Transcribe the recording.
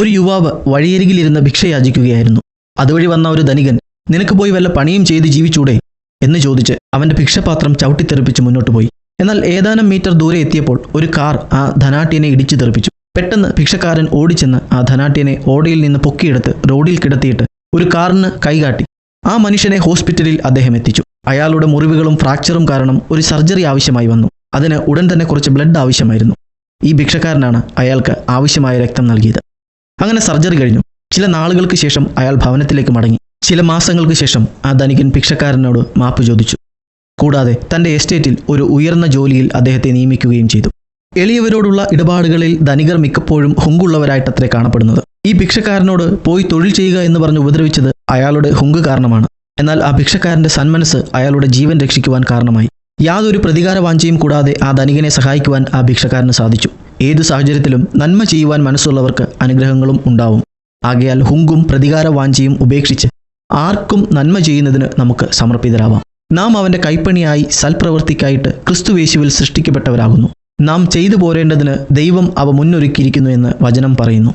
ഒരു യുവാവ് വഴിയരികിലിരുന്ന് ഭിക്ഷ യാചിക്കുകയായിരുന്നു. അതുവഴി വന്ന ഒരു ധനികൻ, നിനക്ക് പോയി വല്ല പണിയും ചെയ്ത് ജീവിച്ചൂടെ എന്ന് ചോദിച്ച് അവൻ്റെ ഭിക്ഷപാത്രം ചവിട്ടിത്തെറിപ്പിച്ച് മുന്നോട്ട് പോയി. എന്നാൽ ഏതാനും മീറ്റർ ദൂരെ എത്തിയപ്പോൾ ഒരു കാർ ആ ധനാട്യനെ ഇടിച്ചു തെറിപ്പിച്ചു. പെട്ടെന്ന് ഭിക്ഷക്കാരൻ ഓടിച്ചെന്ന് ആ ധനാട്യനെ ഓടയിൽ നിന്ന് പൊക്കിയെടുത്ത് റോഡിൽ കിടത്തിയിട്ട് ഒരു കാറിന് കൈകാട്ടി. ആ മനുഷ്യനെ ഹോസ്പിറ്റലിൽ അദ്ദേഹം എത്തിച്ചു. അയാളുടെ മുറിവുകളും ഫ്രാക്ചറും കാരണം ഒരു സർജറി ആവശ്യമായി വന്നു. അതിന് ഉടൻ തന്നെ കുറച്ച് ബ്ലഡ് ആവശ്യമായിരുന്നു. ഈ ഭിക്ഷക്കാരനാണ് അയാൾക്ക് ആവശ്യമായ രക്തം നൽകിയത്. അങ്ങനെ സർജറി കഴിഞ്ഞു. ചില നാളുകൾക്ക് ശേഷം അയാൾ ഭവനത്തിലേക്ക് മടങ്ങി. ചില മാസങ്ങൾക്ക് ശേഷം ആ ധനികൻ ഭിക്ഷക്കാരനോട് മാപ്പ് ചോദിച്ചു. കൂടാതെ തൻ്റെ എസ്റ്റേറ്റിൽ ഒരു ഉയർന്ന ജോലിയിൽ അദ്ദേഹത്തെ നിയമിക്കുകയും ചെയ്തു. എളിയവരോടുള്ള ഇടപാടുകളിൽ ധനികർ മിക്കപ്പോഴും ഹുങ്കുള്ളവരായിട്ടത്രേ കാണപ്പെടുന്നത്. ഈ ഭിക്ഷക്കാരനോട് പോയി തൊഴിൽ ചെയ്യുക എന്ന് പറഞ്ഞ് ഉപദ്രവിച്ചത് അയാളുടെ ഹുങ്ക് കാരണമാണ്. എന്നാൽ ആ ഭിക്ഷക്കാരൻ്റെ സന്മനസ് അയാളുടെ ജീവൻ രക്ഷിക്കുവാൻ കാരണമായി. യാതൊരു പ്രതികാര വാഞ്ചയും കൂടാതെ ആ ധനികനെ സഹായിക്കുവാൻ ആ ഭിക്ഷക്കാരന് സാധിച്ചു. ഏതു സാഹചര്യത്തിലും നന്മ ചെയ്യുവാൻ മനസ്സുള്ളവർക്ക് അനുഗ്രഹങ്ങളും ഉണ്ടാവും. ആകയാൽ ഹുങ്കും പ്രതികാര വാഞ്ചയും ഉപേക്ഷിച്ച് ആർക്കും നന്മ ചെയ്യുന്നതിന് നമുക്ക് സമർപ്പിതരാവാം. നാം അവൻ്റെ കൈപ്പണിയായി സൽപ്രവൃത്തിക്കായിട്ട് ക്രിസ്തുയേശുവിൽ സൃഷ്ടിക്കപ്പെട്ടവരാകുന്നു. നാം ചെയ്തു പോരേണ്ടതിന് ദൈവം അവ മുന്നൊരുക്കിയിരിക്കുന്നു എന്ന് വചനം പറയുന്നു.